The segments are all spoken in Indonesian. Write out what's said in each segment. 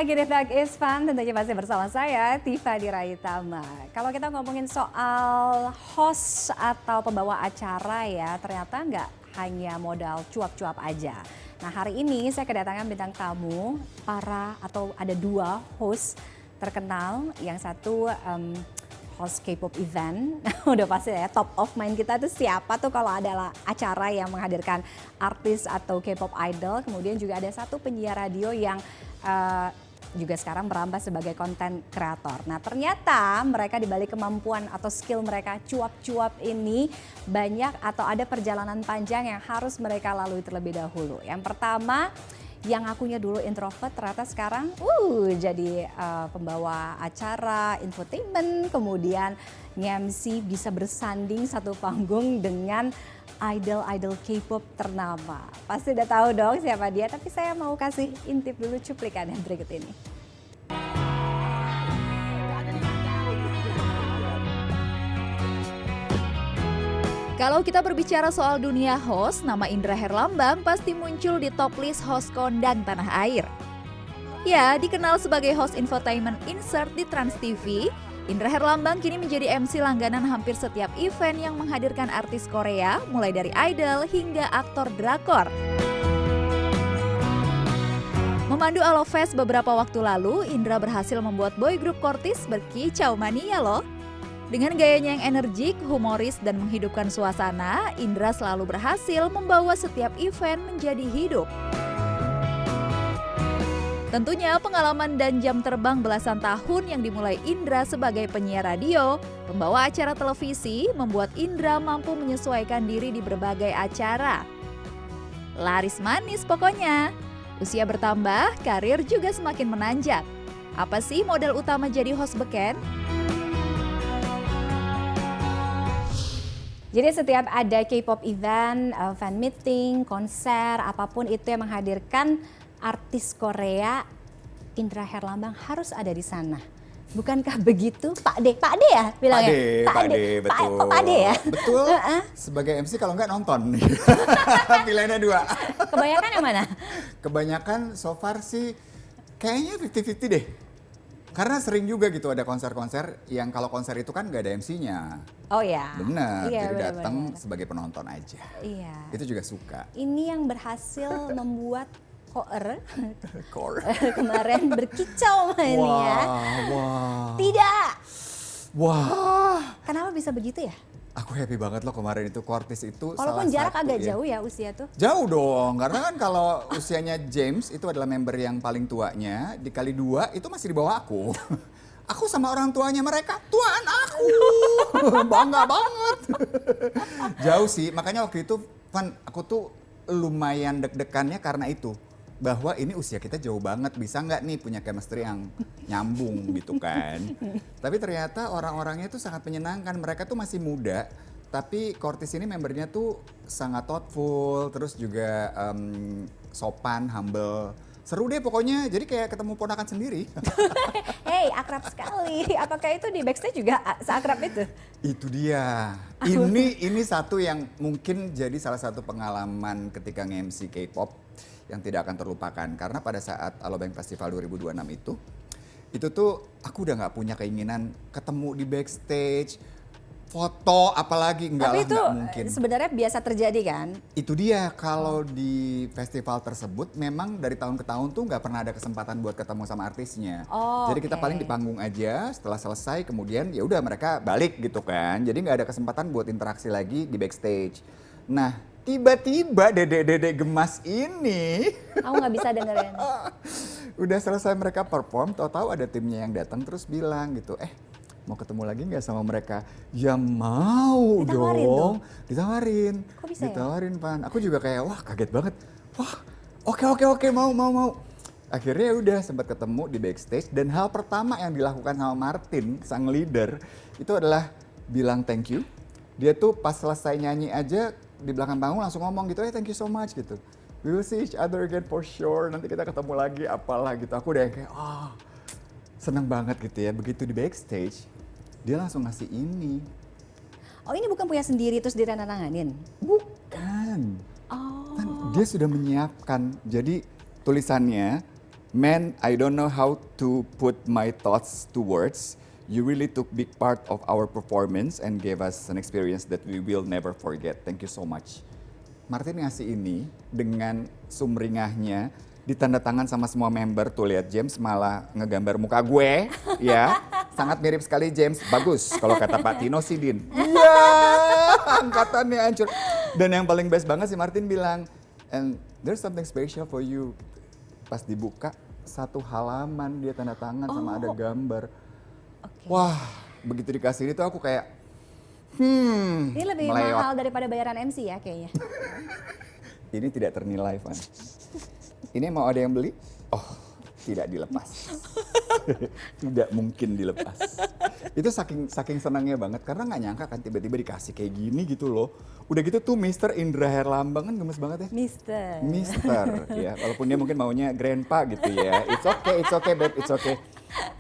lagi di Tag is Fun, tentunya masih bersama saya, Tiffany Raitama. Kalau kita ngomongin soal host atau pembawa acara ya, ternyata nggak hanya modal cuap-cuap aja. Nah hari ini saya kedatangan bintang tamu, ada dua host terkenal, yang satu host K-pop event, udah pasti ya top of mind kita tuh siapa tuh kalau ada acara yang menghadirkan artis atau K-pop idol. Kemudian juga ada satu penyiar radio yang juga sekarang merambah sebagai konten kreator. Nah ternyata mereka dibalik kemampuan atau skill mereka cuap-cuap ini banyak atau ada perjalanan panjang yang harus mereka lalui terlebih dahulu. Yang pertama, yang akunya dulu introvert ternyata sekarang jadi pembawa acara infotainment, kemudian nge-MC, bisa bersanding satu panggung dengan idol-idol K-pop ternama. Pasti udah tahu dong siapa dia, tapi saya mau kasih intip dulu cuplikan yang berikut ini. Kalau kita berbicara soal dunia host, nama Indra Herlambang pasti muncul di top list host kondang tanah air. Ya, dikenal sebagai host infotainment insert di Trans TV, Indra Herlambang kini menjadi MC langganan hampir setiap event yang menghadirkan artis Korea, mulai dari idol hingga aktor drakor. Memandu Alofest beberapa waktu lalu, Indra berhasil membuat boy group Kortis berkicau mania loh. Dengan gayanya yang energik, humoris, dan menghidupkan suasana, Indra selalu berhasil membawa setiap event menjadi hidup. Tentunya pengalaman dan jam terbang belasan tahun yang dimulai Indra sebagai penyiar radio, pembawa acara televisi, membuat Indra mampu menyesuaikan diri di berbagai acara. Laris manis pokoknya. Usia bertambah, karir juga semakin menanjak. Apa sih modal utama jadi host beken? Jadi setiap ada K-pop event, fan meeting, konser, apapun itu yang menghadirkan artis Korea, Indra Herlambang harus ada di sana. Bukankah begitu, Pak D? Pak D ya bilangnya? Pak D, betul. Pak D ya? Betul, sebagai MC kalau nggak nonton. Pilihannya dua. Kebanyakan yang mana? Kebanyakan so far sih kayaknya 50-50 deh. Karena sering juga gitu ada konser-konser yang kalau konser itu kan nggak ada MC-nya. Oh ya. Bener, Iya, jadi bener, datang bener. sebagai penonton aja. Iya. Itu juga suka. Ini yang berhasil membuat Koer Core. kemarin berkicau mainnya. Wah. Tidak. Wah. Kenapa bisa begitu ya? Aku happy banget loh kemarin itu Kortis itu Walaupun salah jarak satu agak ya. jauh ya usia tuh. Jauh dong, karena kan kalau usianya James itu adalah member yang paling tuanya, dikali 2 itu masih di bawah aku. Aku sama orang tuanya mereka, tuaan aku. Bangga banget. Jauh sih, makanya waktu itu Van, aku tuh lumayan deg-degannya karena itu. Bahwa ini usia kita jauh banget, bisa nggak nih punya chemistry yang nyambung gitu kan. Tapi ternyata orang-orangnya tuh sangat menyenangkan, mereka tuh masih muda. Tapi Kortis ini membernya tuh sangat thoughtful, terus juga sopan, humble. Seru deh pokoknya, jadi kayak ketemu ponakan sendiri. Hey, akrab sekali. Apakah itu di backstage juga seakrab itu? Itu dia. Ini satu yang mungkin jadi salah satu pengalaman ketika nge-MC K-pop yang tidak akan terlupakan. Karena pada saat Alobank Festival 2026 itu tuh aku udah nggak punya keinginan ketemu di backstage, foto apalagi, enggak Tapi lah, itu nggak mungkin. sebenarnya biasa terjadi kan? Itu dia, kalau di festival tersebut memang dari tahun ke tahun tuh nggak pernah ada kesempatan buat ketemu sama artisnya. Oh, Jadi kita oke. paling di panggung aja, setelah selesai kemudian ya udah mereka balik gitu kan. Jadi nggak ada kesempatan buat interaksi lagi di backstage. Nah tiba-tiba dedek-dedek gemas ini Aku nggak bisa dengerin. udah selesai mereka perform, tahu-tahu ada timnya yang datang terus bilang gitu, mau ketemu lagi nggak sama mereka? Ya mau Ditawarin dong, ditawarin. Kok bisa ya? Ditawarin Pan. Aku juga kayak wah kaget banget. Wah oke mau. Akhirnya udah sempat ketemu di backstage dan hal pertama yang dilakukan sama Martin sang leader itu adalah bilang thank you. Dia tuh pas selesai nyanyi aja di belakang panggung langsung ngomong gitu, thank you so much gitu. We will see each other again for sure. Nanti kita ketemu lagi apalah gitu. Aku udah kayak seneng banget gitu ya. Begitu di backstage dia langsung ngasih ini. Oh ini bukan punya sendiri terus ditandatanganin? Bukan. Oh. Kan dia sudah menyiapkan. Jadi tulisannya Man, I don't know how to put my thoughts to words. You really took big part of our performance and gave us an experience that we will never forget. Thank you so much. Martin ngasih ini dengan sumringahnya, ditanda tangan sama semua member. Tuh lihat James malah ngegambar muka gue, ya. Sangat mirip sekali James. Bagus kalau kata Pak Tino Sidin. Iya, angkatannya hancur. Dan yang paling best banget sih Martin bilang, and there's something special for you. Pas dibuka, satu halaman dia tanda tangan sama ada gambar. Oke. Wah, begitu dikasih ini tuh aku kayak, Ini lebih meleot. mahal daripada bayaran MC ya kayaknya. Ini tidak ternilai, Van. Ini mau ada yang beli? Oh, tidak dilepas. Tidak mungkin dilepas. Itu saking senangnya banget karena nggak nyangka kan tiba-tiba dikasih kayak gini gitu loh. Udah gitu tuh Mr. Indra Herlambang kan gemes banget ya. Mister, ya. Walaupun dia mungkin maunya grandpa gitu ya. It's okay babe, it's okay.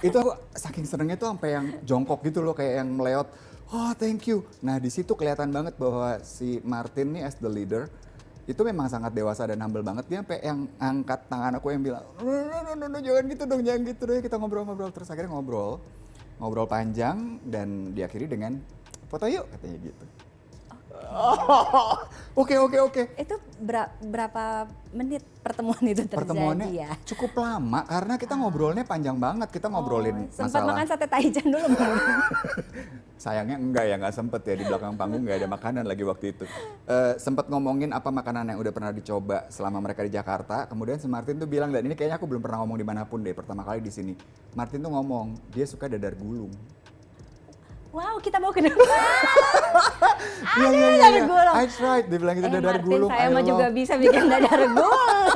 Itu aku saking senengnya tuh sampai yang jongkok gitu loh, kayak yang meleot. Oh thank you. Nah di situ kelihatan banget bahwa si Martin nih as the leader itu memang sangat dewasa dan humble banget. Dia sampai yang angkat tangan aku yang bilang, no, jangan gitu dong, kita ngobrol-ngobrol. Terus akhirnya ngobrol panjang dan diakhiri dengan foto yuk katanya gitu. Oke. Itu berapa menit pertemuan itu terjadi Pertemuannya ya? cukup lama karena kita ngobrolnya panjang banget. Kita ngobrolin Sempat masalah. makan sate taichan dulu belum? Sayangnya enggak ya, nggak sempet ya, di belakang panggung nggak ada makanan lagi waktu itu. Sempet ngomongin apa makanan yang udah pernah dicoba selama mereka di Jakarta. Kemudian si Martin tuh bilang, dan ini kayaknya aku belum pernah ngomong dimanapun deh, pertama kali di sini. Martin tuh ngomong, dia suka dadar gulung. Wow, kita mau ke depan. Iya. dadar gulung. I tried, dia bilang itu dadar Martin, gulung. saya I mah juga love. bisa bikin dadar gulung.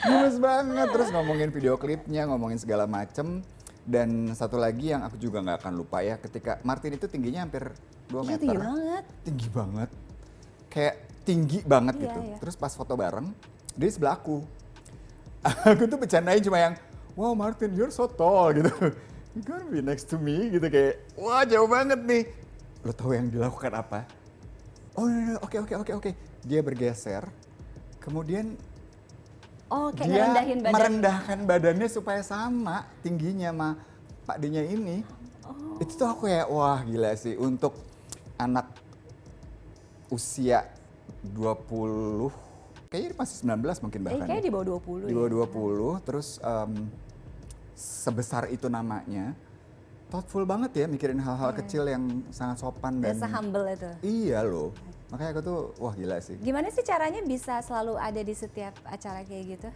Gemes banget, terus ngomongin video klipnya, ngomongin segala macem. Dan satu lagi yang aku juga nggak akan lupa ya, ketika Martin itu tingginya hampir 2 Iya, meter. tinggi banget. Tinggi banget. Kayak tinggi banget Iya, gitu. iya. Terus pas foto bareng, dia di sebelah aku. Aku tuh bercandain cuma yang, wow Martin you're so tall gitu. You gonna be next to me gitu, kayak, wah jauh banget nih. Lo tahu yang dilakukan apa? Oh no, oke. Dia bergeser, kemudian Oh, kayak dia ngerendahin badan. merendahkan badannya supaya sama tingginya sama Pak D-nya ini. Itu tuh aku kayak, wah gila sih, untuk anak usia 20, kayaknya masih 19 mungkin bahkan. Kayaknya ya. di bawah 20 Di bawah 20, terus sebesar itu namanya, thoughtful banget ya mikirin hal-hal kecil yang sangat sopan dan se-humble itu. iya loh. Makanya aku tuh wah gila sih. Gimana sih caranya bisa selalu ada di setiap acara kayak gitu?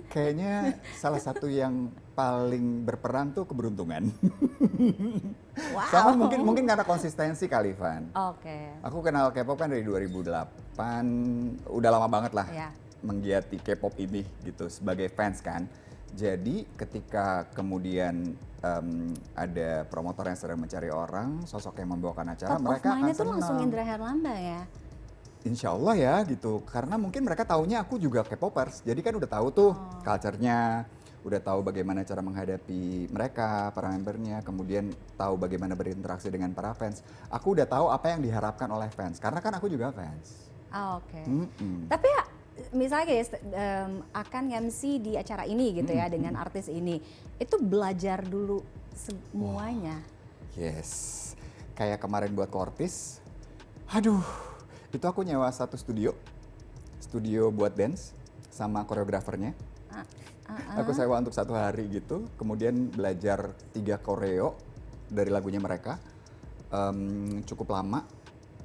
Kayaknya salah satu yang paling berperan tuh keberuntungan. Wow. Sama mungkin karena konsistensi kali, Van. Oke. Aku kenal K-pop kan dari 2008, udah lama banget lah Ya. menggiati K-pop ini gitu sebagai fans kan. Jadi ketika kemudian ada promotor yang sedang mencari orang, sosok yang membawakan acara, Top of mereka akan mind-nya tuh langsung senang. Indra Herlambang ya? Insya Allah ya gitu, karena mungkin mereka taunya aku juga K-popers, jadi kan udah tahu tuh culture-nya, udah tahu bagaimana cara menghadapi mereka, para membernya, kemudian tahu bagaimana berinteraksi dengan para fans. Aku udah tahu apa yang diharapkan oleh fans, karena kan aku juga fans. Oke. Mm-mm. Tapi ya, misalnya guys, akan MC di acara ini gitu ya dengan artis ini, itu belajar dulu semuanya. Yes, kayak kemarin buat Kortis, aduh, itu aku nyewa satu studio buat dance sama koreografernya. Aku sewa untuk 1 hari gitu, kemudian belajar 3 koreo dari lagunya mereka, cukup lama,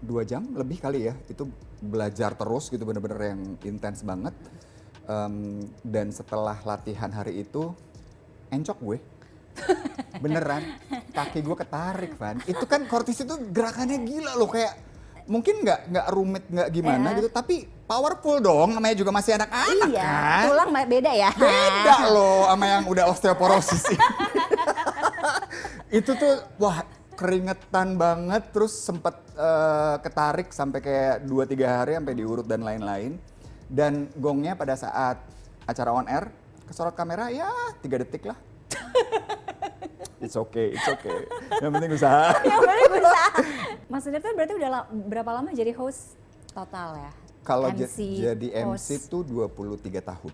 2 jam lebih kali ya, itu belajar terus gitu, bener-bener yang intens banget. Dan setelah latihan hari itu, encok gue. Beneran, kaki gue ketarik, Van. Itu kan Kortis itu gerakannya gila loh, kayak mungkin nggak rumit, nggak gimana gitu, tapi powerful dong, namanya juga masih anak-anak Iya, kan. tulang beda ya? Beda loh sama yang udah osteoporosis ini. Itu tuh, wah keringetan banget, terus sempet ketarik sampai kayak 2-3 hari sampai diurut dan lain-lain. Dan gongnya pada saat acara on air, kesorot kamera ya 3 detik lah. It's okay. Yang penting usaha. Yang penting usaha. Mas Indra tuh berarti udah berapa lama jadi host total ya? Kalau MC, jadi MC host. tuh 23 tahun.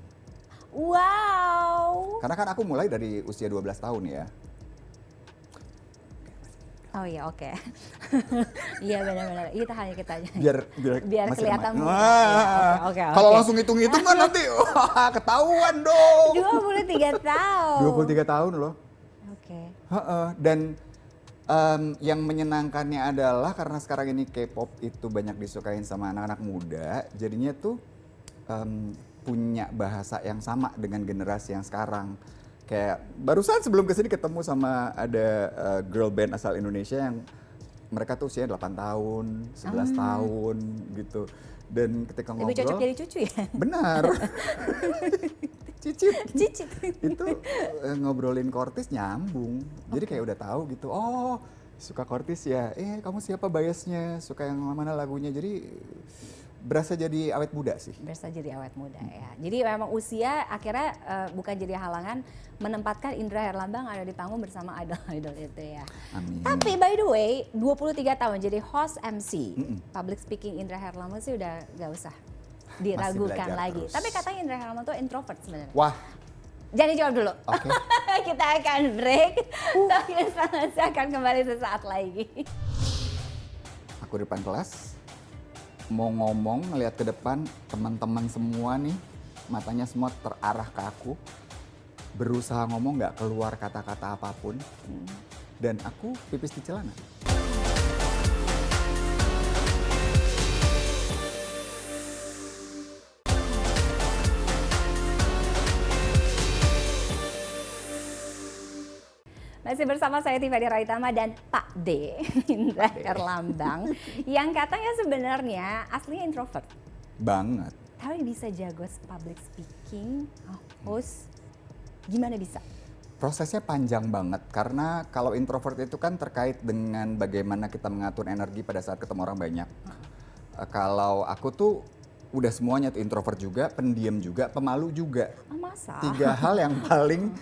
Wow. Karena kan aku mulai dari usia 12 tahun ya. Oh iya, oke. Iya benar-benar. Itu hanya kita aja. Biar masih kelihatan remaja. muda. Iya, oke. Kalau langsung hitung-hitung kan nanti wah, ketahuan dong. 23 tahun. 23 tahun loh. Oke. Heeh. Dan yang menyenangkannya adalah karena sekarang ini K-pop itu banyak disukain sama anak-anak muda, jadinya tuh punya bahasa yang sama dengan generasi yang sekarang. Kayak barusan sebelum kesini ketemu sama ada girl band asal Indonesia yang mereka tuh usianya 8 tahun, 11 tahun gitu. Dan ketika ngobrol, Lebih cocok jadi cucu ya? benar. Cicit. Cicit. Itu ngobrolin Kortis nyambung. Jadi kayak udah tahu gitu. Oh, suka Kortis ya. Kamu siapa biasnya? Suka yang mana lagunya? Jadi berasa jadi awet muda sih. Berasa jadi awet muda ya. Jadi memang usia akhirnya bukan jadi halangan menempatkan Indra Herlambang ada di panggung bersama idol-idol itu ya. Amin. Tapi by the way, 23 tahun jadi host MC. Public speaking Indra Herlambang sih udah gak usah diragukan belajar lagi. terus. Tapi katanya Indra Herlambang tuh introvert sebenarnya. Wah, Jangan dijawab dulu. oke. Kita akan break. Tapi saya akan kembali sesaat lagi. Aku di depan kelas mau ngomong ngelihat ke depan, teman-teman semua nih matanya semua terarah ke aku. Berusaha ngomong nggak keluar kata-kata apapun. Dan aku pipis di celana. Masih bersama saya Tiffany Raitama dan Pak D, Indra Herlambang, yang katanya sebenarnya aslinya introvert. Banget. Tapi bisa jago public speaking, host, gimana bisa? Prosesnya panjang banget karena kalau introvert itu kan terkait dengan bagaimana kita mengatur energi pada saat ketemu orang banyak. Kalau aku tuh udah semuanya tuh introvert juga, pendiam juga, pemalu juga. Oh, masa? 3 hal yang paling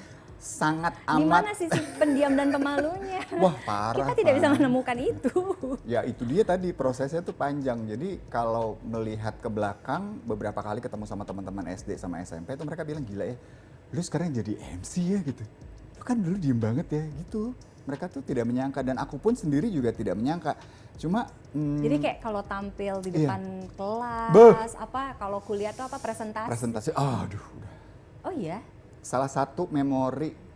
sangat Di amat. mana sisi pendiam dan pemalunya? Wah, parah. Kita tidak bisa Fani. menemukan itu. Ya itu dia tadi prosesnya tuh panjang. Jadi kalau melihat ke belakang beberapa kali ketemu sama teman-teman SD sama SMP tuh mereka bilang gila ya, lu sekarang jadi MC ya gitu. Lu kan dulu diem banget ya gitu. Mereka tuh tidak menyangka dan aku pun sendiri juga tidak menyangka. Cuma Jadi kayak kalau tampil di Iya. depan kelas, Beuh. apa kalau kuliah tuh apa presentasi? presentasi, aduh udah. Oh iya? Salah satu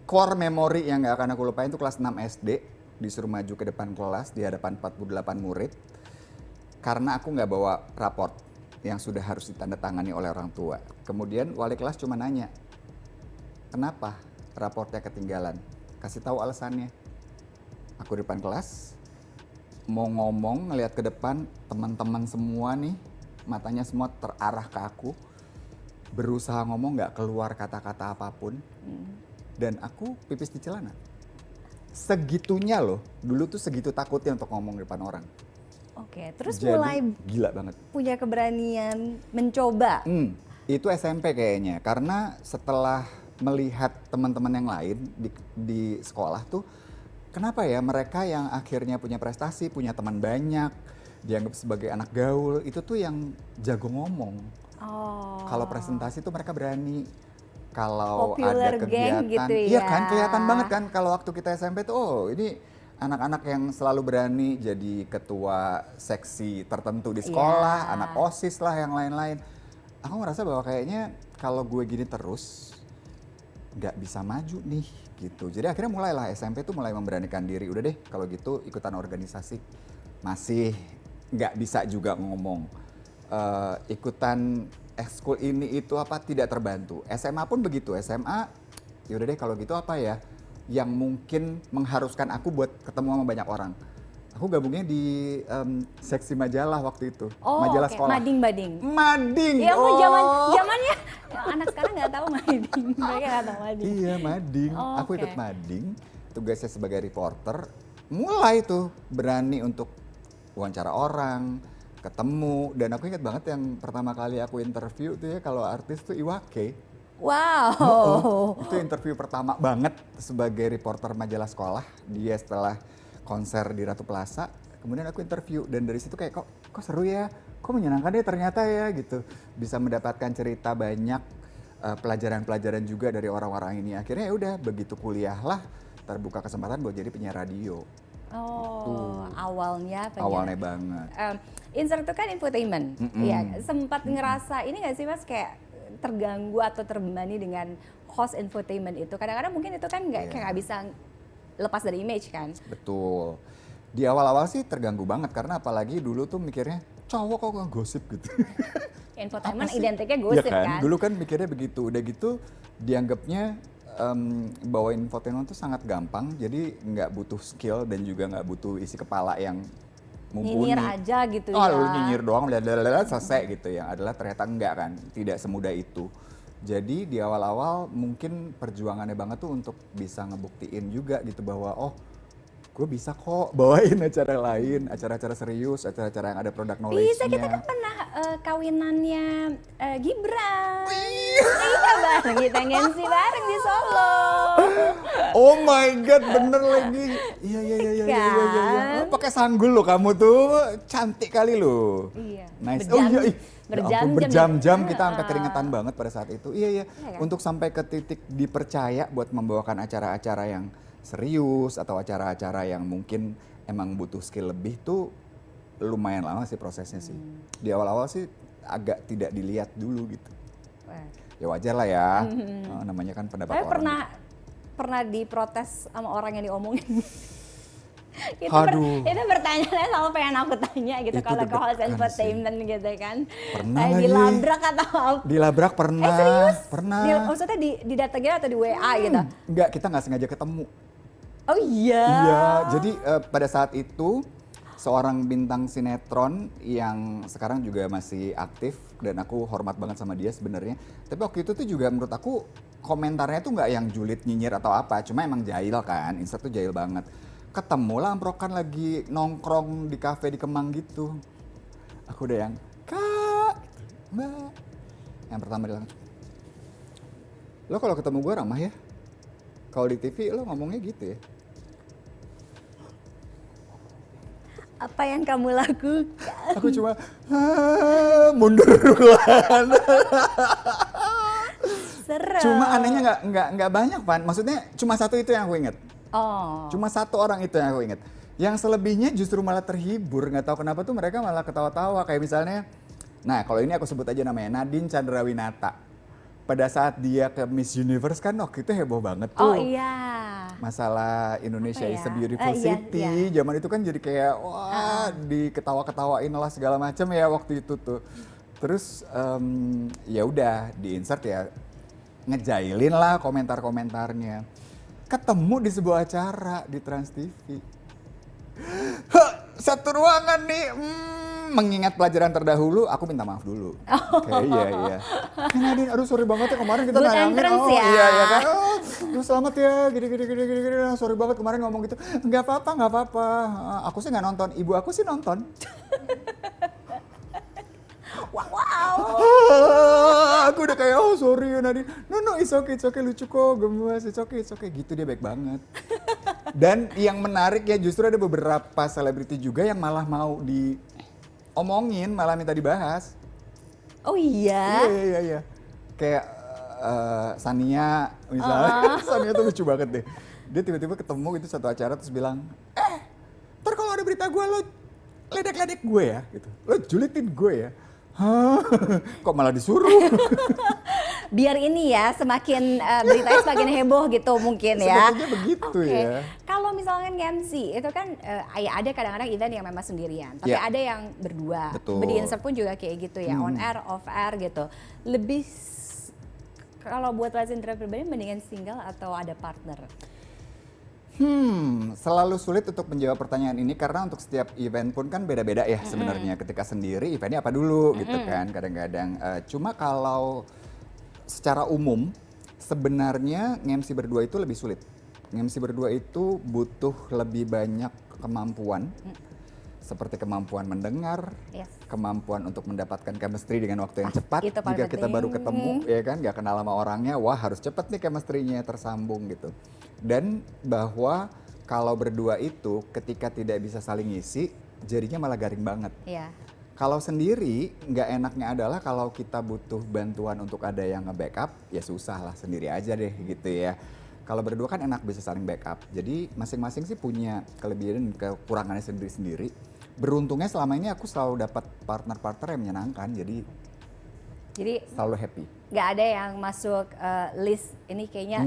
core memori yang gak akan aku lupain itu kelas 6 SD. Disuruh maju ke depan kelas di hadapan 48 murid. Karena aku gak bawa raport yang sudah harus ditandatangani oleh orang tua. Kemudian wali kelas cuma nanya, kenapa raportnya ketinggalan? Kasih tahu alasannya. Aku di depan kelas, mau ngomong ngelihat ke depan, teman-teman semua nih, matanya semua terarah ke aku. Berusaha ngomong gak keluar kata-kata apapun. Dan aku pipis di celana. Segitunya loh, dulu tuh segitu takutnya untuk ngomong di depan orang. Oke, terus Jadi, mulai gila banget. punya keberanian mencoba. Itu SMP kayaknya, karena setelah melihat teman-teman yang lain di sekolah tuh, kenapa ya mereka yang akhirnya punya prestasi, punya teman banyak, dianggap sebagai anak gaul, itu tuh yang jago ngomong. Oh. Kalau presentasi tuh mereka berani. Kalau Popular ada gang kegiatan, gitu iya ya. kan kelihatan banget kan kalau waktu kita SMP tuh, oh ini anak-anak yang selalu berani jadi ketua seksi tertentu di sekolah, Iya. anak OSIS lah yang lain-lain. Aku ngerasa bahwa kayaknya kalau gue gini terus nggak bisa maju nih gitu. Jadi akhirnya mulailah SMP tuh mulai memberanikan diri. Udah deh kalau gitu ikutan organisasi. Masih nggak bisa juga ngomong. Ikutan ekskul ini itu apa tidak terbantu. SMA pun begitu. SMA yaudah deh kalau gitu apa ya yang mungkin mengharuskan aku buat ketemu sama banyak orang. Aku gabungnya di seksi majalah waktu itu. Oh, majalah oke. sekolah. Mading-bading. Mading. Ya aku oh. zamannya anak sekarang nggak tahu mading. Mereka nggak tahu mading. Iya mading. Oh, Aku oke. ikut mading. Tugasnya sebagai reporter. Mulai tuh berani untuk wawancara orang, ketemu. Dan aku ingat banget yang pertama kali aku interview tuh ya kalau artis tuh Iwake. Wow. Itu interview pertama banget sebagai reporter majalah sekolah. Dia setelah konser di Ratu Plaza. Kemudian aku interview dan dari situ kayak kok seru ya, kok menyenangkan ya ternyata ya gitu. Bisa mendapatkan cerita banyak, pelajaran-pelajaran juga dari orang-orang ini. Akhirnya ya udah begitu kuliah lah terbuka kesempatan buat jadi penyiar radio. Oh, awalnya penyiar. Awalnya banget. Insert itu kan infotainment, ya sempat ngerasa ini nggak sih Mas kayak terganggu atau terbebani dengan host infotainment itu? Kadang-kadang mungkin itu kan kayak nggak bisa lepas dari image kan? Betul. Di awal-awal sih terganggu banget karena apalagi dulu tuh mikirnya cowok kok gosip gitu. Infotainment identiknya gosip ya kan? Dulu kan mikirnya begitu, udah gitu dianggapnya bawa infotainment tuh sangat gampang, jadi nggak butuh skill dan juga nggak butuh isi kepala yang mumpuni. Nyinyir aja gitu oh, ya. lu nyinyir doang, selesai gitu ya. Adalah ternyata enggak kan, tidak semudah itu. Jadi di awal-awal mungkin perjuangannya banget tuh untuk bisa ngebuktiin juga gitu bahwa oh gue bisa kok bawain acara lain, acara-acara serius, acara-acara yang ada product knowledge-nya. Bisa, kita kan pernah kawinannya Gibran. Iya bareng, kita nge-MC bareng di Solo. Oh my god, bener lagi. Iya. Kan? Pakai sanggul lo kamu tuh, cantik kali lo. Iya. Nice. Berjam-jam. Berjam-jam kita sampai keringetan banget pada saat itu. Iya. Kan? Untuk sampai ke titik dipercaya buat membawakan acara-acara yang serius atau acara-acara yang mungkin emang butuh skill lebih tuh lumayan lama sih prosesnya sih. Di awal-awal sih agak tidak dilihat dulu gitu. Ya wajar lah ya, namanya kan pendapat Tapi orang. pernah diprotes sama orang yang diomongin. Aduh. Itu pertanyaannya sama pengen aku tanya gitu Itu kalau ke host deg-degan entertainment gitu kan. Pernah Kayak lagi. dilabrak atau apa? Dilabrak pernah. Serius? Pernah. Maksudnya didatengin atau di WA gitu? Enggak, kita nggak sengaja ketemu. Oh iya? Iya, jadi pada saat itu seorang bintang sinetron yang sekarang juga masih aktif dan aku hormat banget sama dia sebenarnya. Tapi waktu itu tuh juga menurut aku komentarnya tuh nggak yang julid nyinyir atau apa, cuma emang jahil kan, Insert tuh jahil banget. Ketemu lah amprokan lagi nongkrong di kafe di Kemang gitu. Aku udah yang, Kak, Mbak. Yang pertama dia langsung, lo kalau ketemu gue ramah ya? Kalau di TV lo ngomongnya gitu ya? Apa yang kamu lakukan? Aku cuma mundur duluan. Serem. Cuma anehnya nggak banyak Pan. Maksudnya cuma satu itu yang aku inget. Oh. Cuma satu orang itu yang aku inget. Yang selebihnya justru malah terhibur. Nggak tahu kenapa tuh mereka malah ketawa-tawa. Kayak misalnya, nah kalau ini aku sebut aja namanya Nadine Chandrawinata. Pada saat dia ke Miss Universe kan waktu itu heboh banget tuh. Oh iya. Masalah Indonesia Apa is a ya? beautiful Iya, city. iya. Zaman itu kan jadi kayak wah diketawa-ketawain lah segala macam ya waktu itu tuh. Terus ya udah di insert ya ngejailin lah komentar-komentarnya. Ketemu di sebuah acara di Trans TV. Satu ruangan nih, mengingat pelajaran terdahulu, aku minta maaf dulu. Kayak iya. Nadine, aduh sorry banget ya kemarin kita Good nayangin. entrance Oh ya. iya kan. Aduh selamat ya, gini. Sorry banget kemarin ngomong gitu. Nggak apa-apa. Aku sih nggak nonton, ibu aku sih nonton. Wow. Aku udah kayak oh sorry ya Nadine. No it's okay lucu kok, gemes, it's okay. Gitu dia baik banget. Dan yang menarik ya justru ada beberapa selebriti juga yang malah mau diomongin, malah minta dibahas. Oh iya. Iya. Kayak Sania misalnya, Sania tuh lucu banget deh. Dia tiba-tiba ketemu gitu satu acara terus bilang, ntar kalau ada berita gue lo ledek-ledek gue ya, gitu. Lo julitin gue ya. Hah? Kok malah disuruh? Biar ini ya semakin beritanya semakin heboh gitu mungkin ya. Sepertinya begitu Oke. ya. Kalau misalkan MC itu kan ya ada kadang-kadang event yang memang sendirian, tapi Ya. ada yang berdua. Betul. Di insert pun juga kayak gitu ya, on air, off air gitu. Lebih kalau buat Mas Indra pribadi mendingan single atau ada partner? Selalu sulit untuk menjawab pertanyaan ini karena untuk setiap event pun kan beda-beda ya sebenarnya. Ketika sendiri eventnya apa dulu gitu kan kadang-kadang. Cuma kalau secara umum sebenarnya nge-MC berdua itu lebih sulit. Nge-MC berdua itu butuh lebih banyak kemampuan. Seperti kemampuan mendengar, Yes. kemampuan untuk mendapatkan chemistry dengan waktu yang cepat. itu paling Jika kita penting. baru ketemu, ya kan, gak kenal sama orangnya, wah harus cepat nih chemistry-nya tersambung gitu. Dan bahwa kalau berdua itu ketika tidak bisa saling ngisi, jadinya malah garing banget. Iya. Kalau sendiri nggak enaknya adalah kalau kita butuh bantuan untuk ada yang nge-backup, ya susah lah sendiri aja deh gitu ya. Kalau berdua kan enak bisa saling backup. Jadi masing-masing sih punya kelebihan dan kekurangannya sendiri-sendiri. Beruntungnya selama ini aku selalu dapat partner-partner yang menyenangkan, jadi selalu happy. Nggak ada yang masuk list ini kayaknya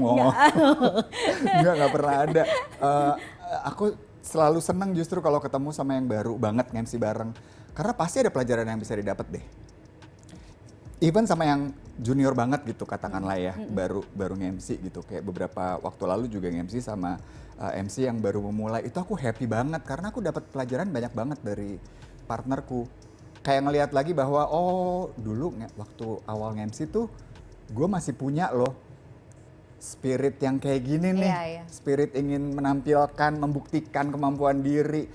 Nggak pernah ada. Aku selalu senang justru kalau ketemu sama yang baru banget nge-MC bareng. Karena pasti ada pelajaran yang bisa didapat deh. Even sama yang junior banget gitu katakanlah ya, baru nge-MC gitu. Kayak beberapa waktu lalu juga nge-MC sama MC yang baru memulai. Itu aku happy banget karena aku dapat pelajaran banyak banget dari partnerku. Kayak ngelihat lagi bahwa dulu waktu awal nge-MC tuh gue masih punya loh spirit yang kayak gini nih. Iya. Spirit ingin menampilkan, membuktikan kemampuan diri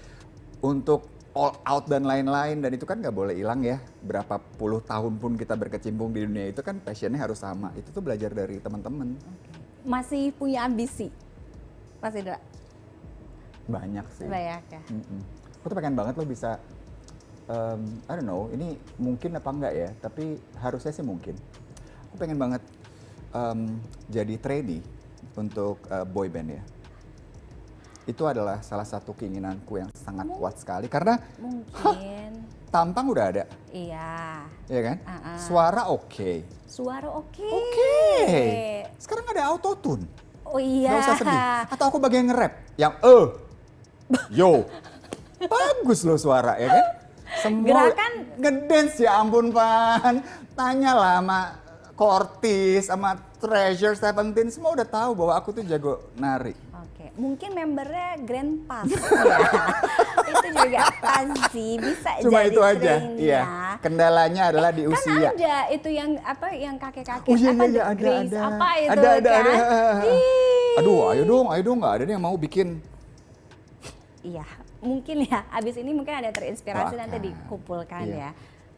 untuk all out dan lain-lain, dan itu kan nggak boleh hilang ya. Berapa puluh tahun pun kita berkecimpung di dunia itu kan passionnya harus sama. Itu tuh belajar dari teman-teman. Masih punya ambisi, Mas Indra? Banyak sih. Banyak ya. Aku tuh pengen banget lo bisa, I don't know, ini mungkin apa enggak ya, tapi harusnya sih mungkin. Aku pengen banget jadi trainee untuk boy band ya. Itu adalah salah satu keinginanku yang sangat kuat sekali karena Mungkin. tampang udah ada, Iya. ya kan? Suara oke. Suara oke. Sekarang ada autotune. Oh iya. Gak usah sedih. Atau aku bagian nge-rap yang yo. Bagus loh suara ya kan? Semua Gerakan ngedance ya ampun Pan. Tanyalah sama Kortis, sama Treasure Seventeen, semua udah tahu bahwa aku tuh jago nari. Oke, mungkin membernya Grand Pass ya. Itu juga pasti bisa Cuma jadi itu aja, trainee iya. ya. Kendalanya adalah di Kan usia. ada itu yang apa yang kakek-kakek Oh iya, apa iya, ada, Grace ada. apa itu Ada. kan. Ih. Aduh, ayo dong, nggak ada nih yang mau bikin. Iya, mungkin ya. Abis ini mungkin ada terinspirasi Oh, nanti akan. dikumpulkan Iya. ya.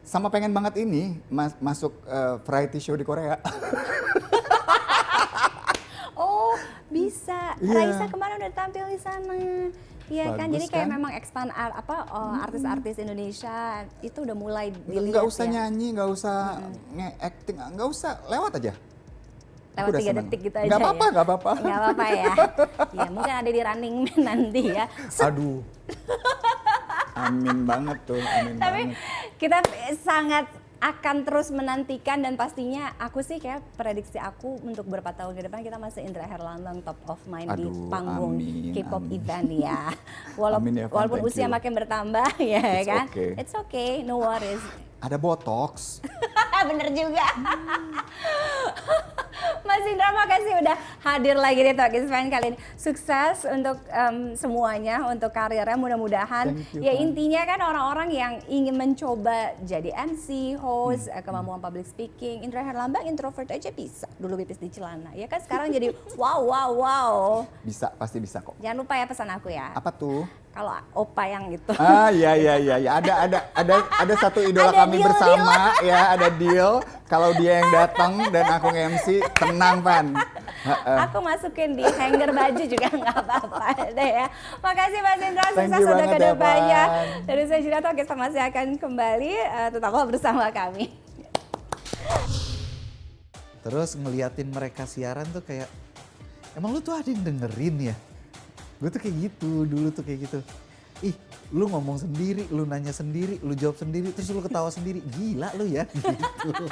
Sama pengen banget ini masuk variety show di Korea. Oh, bisa. Iya. Raisa kemarin udah tampil di sana. Iya kan, Bagus jadi kayak kan? memang expand artis-artis Indonesia itu udah mulai dilihat Nggak usah ya. nyanyi, nggak usah nge-acting, nggak usah, lewat aja. Lewat Aku udah 3 seneng. detik gitu aja Nggak apa-apa, ya. nggak apa-apa. Nggak apa-apa ya. Ya mungkin ada di Running Man nanti ya. Aduh. Amin banget tuh, amin Tapi banget. kita sangat akan terus menantikan dan pastinya aku sih kayak prediksi aku untuk beberapa tahun ke depan kita masih Indra Herlambang top of mind di Aduh, panggung amin, K-pop amin. event ya. Amin ya, Van, Walaupun thank usia you. makin bertambah ya It's kan. okay. It's okay, no worries. Ada botox. Bener juga. Mas Indra makasih udah hadir lagi di Talk is Fine kali ini. Sukses untuk semuanya, untuk karirnya mudah-mudahan. Thank you, Ya Kak. intinya kan orang-orang yang ingin mencoba jadi MC, host, kemampuan public speaking. Indra Herlambang introvert aja bisa. Dulu pipis di celana. Ya kan sekarang jadi wow. Bisa, pasti bisa kok. Jangan lupa ya pesan aku ya. Apa tuh? Kalau opa yang itu. Iya. Ada satu idola Ada kami deal, bersama ya, ada deal. Kalau dia yang datang dan aku nge-MC, tenang Pan. Aku masukin di hanger baju juga nggak apa-apa deh ya. Makasih Mas Indra, Thank sukses you untuk banget ya, kedepannya. Pan. Dari saya juga tahu kita masih akan kembali, tetaplah bersama kami. Terus ngeliatin mereka siaran tuh kayak, emang lu tuh ada yang dengerin ya? Gue tuh kayak gitu, dulu tuh kayak gitu. Ih, lu ngomong sendiri, lu nanya sendiri, lu jawab sendiri, terus lu ketawa sendiri. Gila lu ya, gitu.